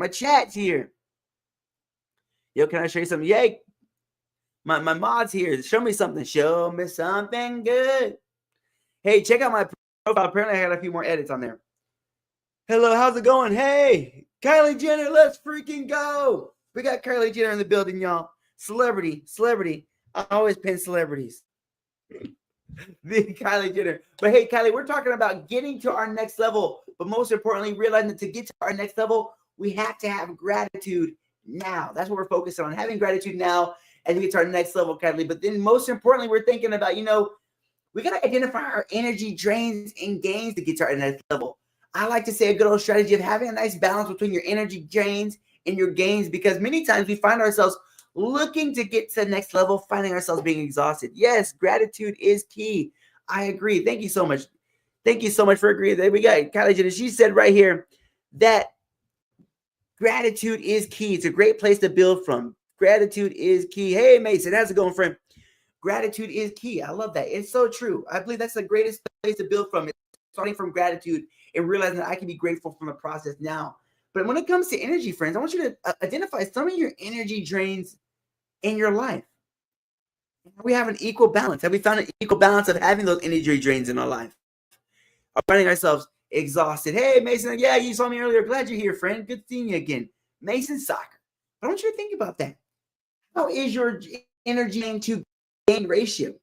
chat's here. Yo, can I show you something? Yay, my mod's here. Show me something. Show me something good. Hey, check out my profile. Apparently, I got a few more edits on there. Hello, how's it going? Hey, Kylie Jenner, let's freaking go. We got Kylie Jenner in the building, y'all. Celebrity. I always pin celebrities. The Kylie Jenner. But hey, Kylie, we're talking about getting to our next level. But most importantly, realizing that to get to our next level, we have to have gratitude now. That's what we're focused on, having gratitude now as we get to our next level, Kylie. But then most importantly, we're thinking about, we got to identify our energy drains and gains to get to our next level. I like to say a good old strategy of having a nice balance between your energy drains and your gains, because many times we find ourselves looking to get to the next level, finding ourselves being exhausted. Yes, gratitude is key. I agree. Thank you so much. Thank you so much for agreeing. There we got Kylie Jenner. She said right here that gratitude is key. It's a great place to build from. Gratitude is key. Hey, Mason, how's it going, friend? Gratitude is key. I love that. It's so true. I believe that's the greatest place to build from. It's starting from gratitude and realizing that I can be grateful from the process now. But when it comes to energy, friends, I want you to identify some of your energy drains in your life. We have an equal balance. Have we found an equal balance of having those energy drains in our life? Are finding ourselves exhausted? Hey, Mason, yeah, you saw me earlier. Glad you're here, friend. Good seeing you again. Mason Soccer. I want you to think about that. How is your energy to gain ratio?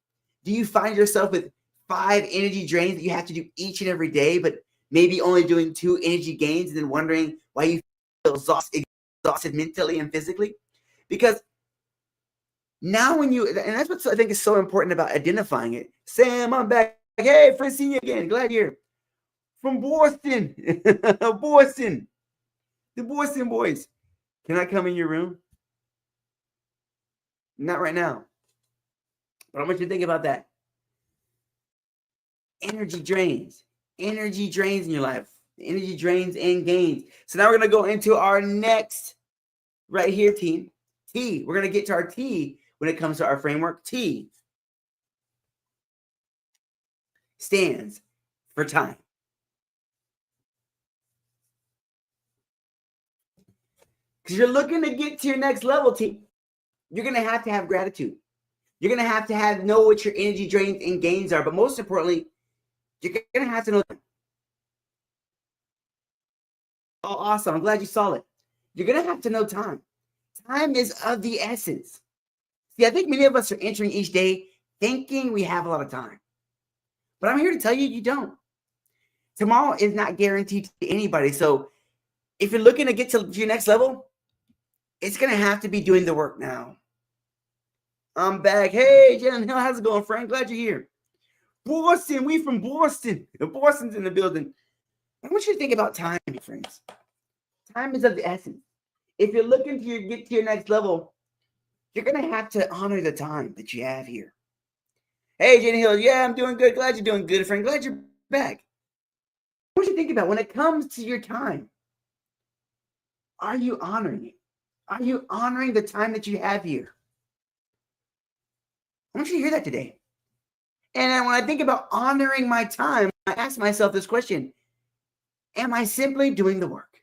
Do you find yourself with 5 energy drains that you have to do each and every day, but maybe only doing 2 energy gains and then wondering why you feel exhausted mentally and physically? Because now and that's what I think is so important about identifying it. Sam, I'm back. Hey, friend, seeing you again. Glad you're here. From Boston. Boston. The Boston boys. Can I come in your room? Not right now. But I want you to think about that. Energy drains in your life. Energy drains and gains. So now we're going to go into our next right here, team. T. We're going to get to our T when it comes to our framework. T stands for time. Because you're looking to get to your next level, team. You're going to have gratitude. You're going to have know what your energy drains and gains are. But most importantly, you're going to have to know them. Oh, awesome. I'm glad you saw it. You're going to have to know time. Time is of the essence. See, I think many of us are entering each day thinking we have a lot of time. But I'm here to tell you, you don't. Tomorrow is not guaranteed to anybody. So if you're looking to get to your next level, it's going to have to be doing the work now. I'm back. Hey, Jen, how's it going, Frank? Glad you're here. Boston, we from Boston. Boston's in the building. I want you to think about time, friends. Time is of the essence. If you're looking to get to your next level, you're going to have to honor the time that you have here. Hey, Jenny Hill. Yeah, I'm doing good. Glad you're doing good, friend. Glad you're back. I want you to think about when it comes to your time, are you honoring it? Are you honoring the time that you have here? I want you to hear that today. And then when I think about honoring my time, I ask myself this question: am I simply doing the work?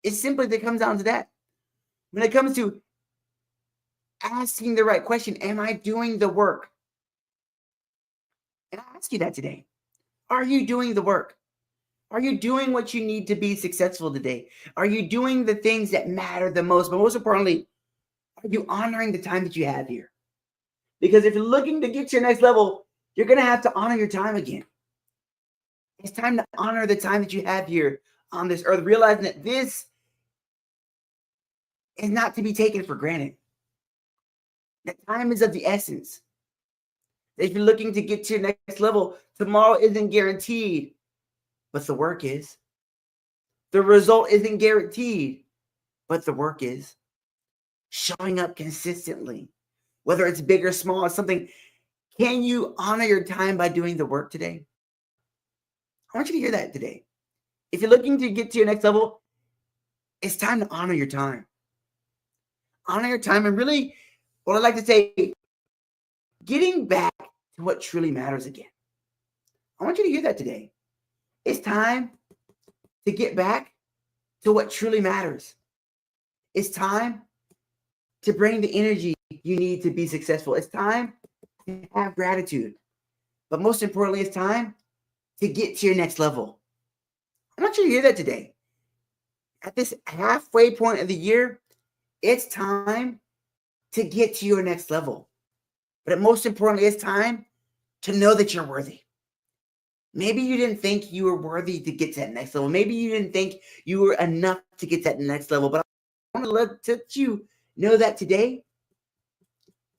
It simply comes down to that. When it comes to asking the right question, am I doing the work? And I ask you that today. Are you doing the work? Are you doing what you need to be successful today? Are you doing the things that matter the most? But most importantly, are you honoring the time that you have here? Because if you're looking to get to your next level, you're going to have to honor your time again. It's time to honor the time that you have here on this earth, realizing that this is not to be taken for granted. That time is of the essence. If you're looking to get to your next level, tomorrow isn't guaranteed, but the work is. The result isn't guaranteed, but the work is. Showing up consistently, whether it's big or small, it's something. Can you honor your time by doing the work today? I want you to hear that today. If you're looking to get to your next level, it's time to honor your time. Honor your time, and really, what I like to say, getting back to what truly matters again. I want you to hear that today. It's time to get back to what truly matters. It's time to bring the energy you need to be successful. It's time to have gratitude. But most importantly, it's time to get to your next level. I want you to hear that today. At this halfway point of the year, it's time to get to your next level. But most importantly, it's time to know that you're worthy. Maybe you didn't think you were worthy to get to that next level. Maybe you didn't think you were enough to get to that next level. But I want to let you know that today,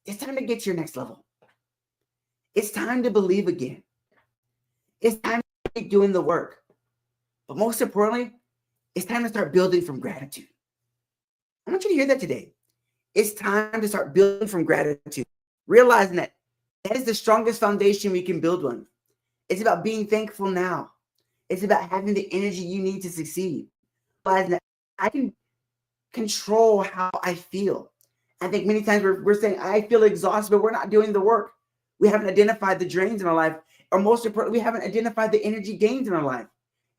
it's time to get to your next level. It's time to believe again. It's time to keep doing the work. But most importantly, it's time to start building from gratitude. I want you to hear that today. It's time to start building from gratitude, realizing that is the strongest foundation we can build on. It's about being thankful now. It's about having the energy you need to succeed. Realizing that I can control how I feel. I think many times we're saying, I feel exhausted, but we're not doing the work. We haven't identified the drains in our life. Or most importantly, we haven't identified the energy gains in our life.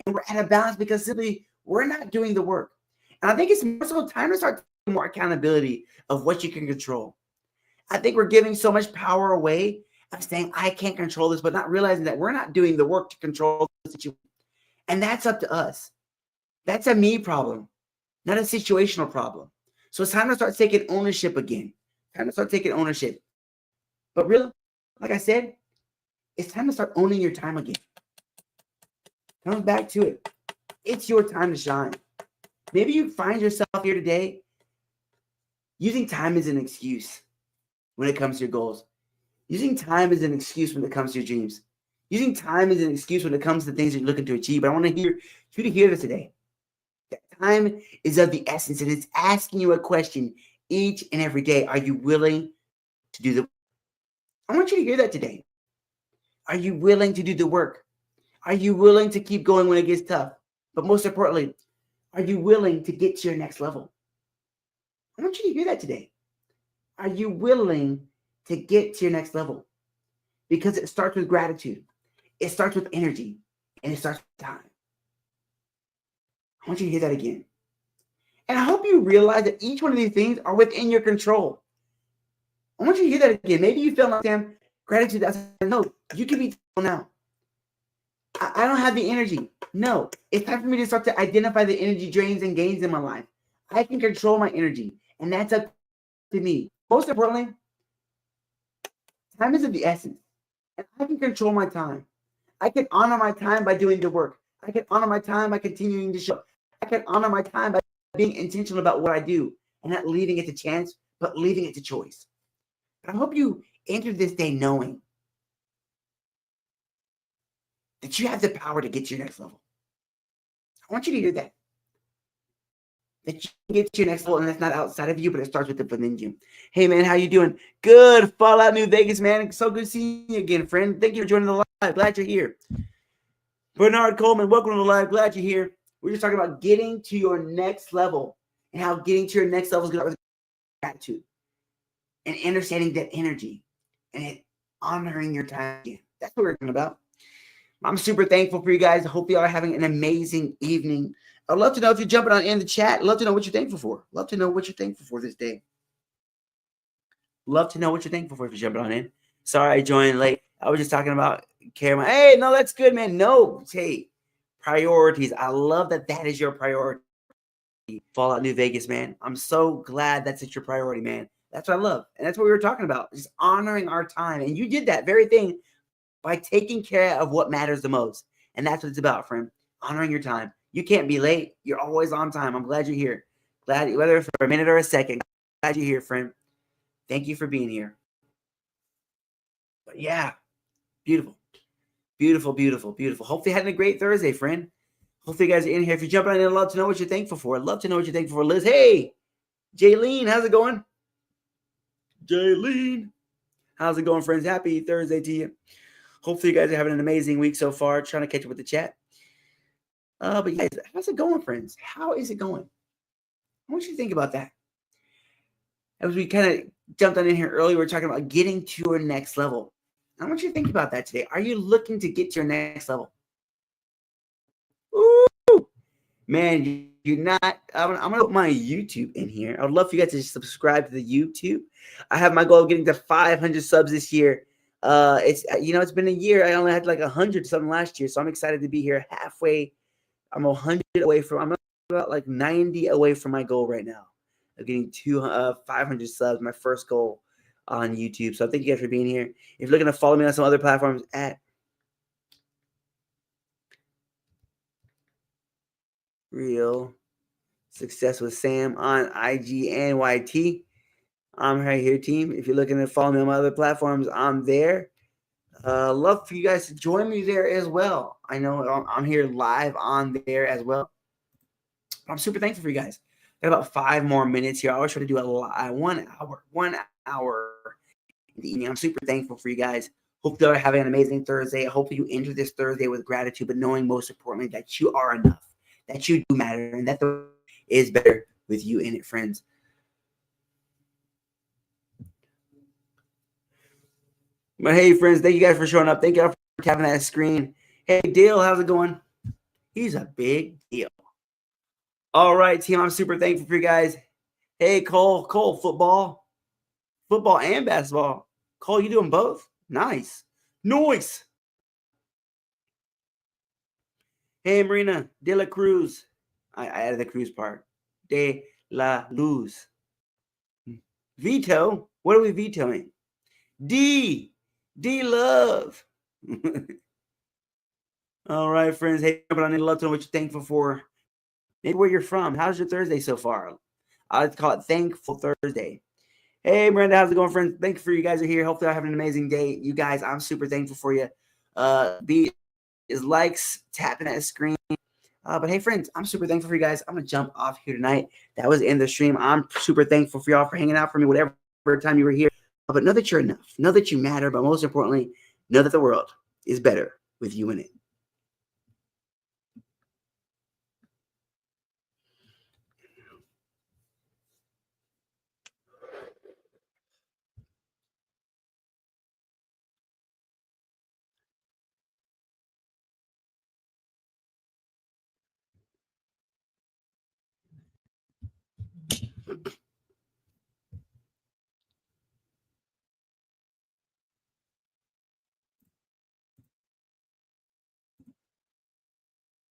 And we're at a balance because simply we're not doing the work. And I think it's more so time to start taking more accountability of what you can control. I think we're giving so much power away of saying, I can't control this, but not realizing that we're not doing the work to control the situation. And that's up to us. That's a me problem, not a situational problem. So it's time to start taking ownership again. Time to start taking ownership. But really, like I said, it's time to start owning your time again. Come back to it. It's your time to shine. Maybe you find yourself here today using time as an excuse when it comes to your goals. Using time as an excuse when it comes to your dreams. Using time as an excuse when it comes to things you're looking to achieve. But I want to hear you to hear this today. That time is of the essence, and it's asking you a question each and every day. Are you willing to do the work? I want you to hear that today. Are you willing to do the work? Are you willing to keep going when it gets tough? But most importantly, are you willing to get to your next level? I want you to hear that today. Are you willing to get to your next level? Because it starts with gratitude. It starts with energy. And it starts with time. I want you to hear that again. And I hope you realize that each one of these things are within your control. I want you to hear that again. Maybe you feel like, Sam, gratitude. No, you can be thankful now. I don't have the energy. No, it's time for me to start to identify the energy drains and gains in my life. I can control my energy, and that's up to me. Most importantly, time is of the essence, and I can control my time. I can honor my time by doing the work. I can honor my time by continuing to show up. I can honor my time by being intentional about what I do and not leaving it to chance, but leaving it to choice. But I hope you enter this day knowing that you have the power to get to your next level. I want you to hear that. That you can get to your next level, and that's not outside of you, but it starts with within you. Hey, man, how you doing? Good. Fallout New Vegas, man. So good seeing you again, friend. Thank you for joining the live. Glad you're here. Bernard Coleman, welcome to the live. Glad you're here. We're just talking about getting to your next level and how getting to your next level is going to start with gratitude and understanding that energy and honoring your time again. That's what we're talking about. I'm super thankful for you guys. I hope you all are having an amazing evening. I'd love to know if you're jumping on in the chat. I'd love to know what you're thankful for. Love to know what you're thankful for this day. Love to know what you're thankful for if you're jumping on in. Sorry I joined late. I was just talking about Cameron. Hey, no, that's good, man. No, hey, priorities. I love that that is your priority. Fallout New Vegas, man. I'm so glad that's your priority, man. That's what I love. And that's what we were talking about, just honoring our time. And you did that very thing by taking care of what matters the most. And that's what it's about, friend. Honoring your time. You can't be late. You're always on time. I'm glad you're here. Glad, whether for a minute or a second, glad you're here, friend. Thank you for being here. But yeah, beautiful. Beautiful, beautiful, beautiful. Hopefully you had a great Thursday, friend. Hopefully you guys are in here. If you're jumping on in, I'd love to know what you're thankful for. I'd love to know what you're thankful for. Liz, hey, Jaylene, how's it going? Jaylene, how's it going, friends? Happy Thursday to you. Hopefully you guys are having an amazing week so far. Trying to catch up with the chat. But guys, how's it going, friends? How is it going? I want you to think about that. As we kind of jumped on in here earlier, we were talking about getting to our next level. I want you to think about that today. Are you looking to get to your next level? Ooh, man, you're not. I'm going to put my YouTube in here. I would love for you guys to subscribe to the YouTube. I have my goal of getting to 500 subs this year. It's been a year. I only had like 100 something last year, so I'm excited to be here halfway. I'm 100 away from. I'm about like 90 away from my goal right now of getting 500 subs. My first goal on YouTube. So thank you guys for being here. If you're looking to follow me on some other platforms at Real Success with Sam on IG and YT. I'm right here, team. If you're looking to follow me on my other platforms, I'm there. Love for you guys to join me there as well. I know I'm here live on there as well. I'm super thankful for you guys. I got about 5 more minutes here. I always try to do a 1 hour in the evening. I'm super thankful for you guys. Hope you're having an amazing Thursday. I hope you enter this Thursday with gratitude, but knowing most importantly that you are enough, that you do matter, and that the world is better with you in it, friends. But hey, friends, thank you guys for showing up. Thank you for tapping that screen. Hey, Dale, how's it going? He's a big deal. All right, team, I'm super thankful for you guys. Hey, Cole, football and basketball. Cole, you doing both? Nice. Hey, Marina, De La Cruz. I added the Cruz part. De La Luz. Veto? What are we vetoing? D Love. All right, friends. Hey, but I need to love to know what you're thankful for. Maybe where you're from. How's your Thursday so far? I like to call it Thankful Thursday. Hey, Miranda, how's it going, friends? Thank you for you guys are here. Hopefully, I have an amazing day. You guys, I'm super thankful for you. Be is likes, tapping that screen. But hey, friends, I'm super thankful for you guys. I'm going to jump off here tonight. That was in the stream. I'm super thankful for y'all for hanging out for me, whatever time you were here. But know that you're enough. Know that you matter. But most importantly, know that the world is better with you in it.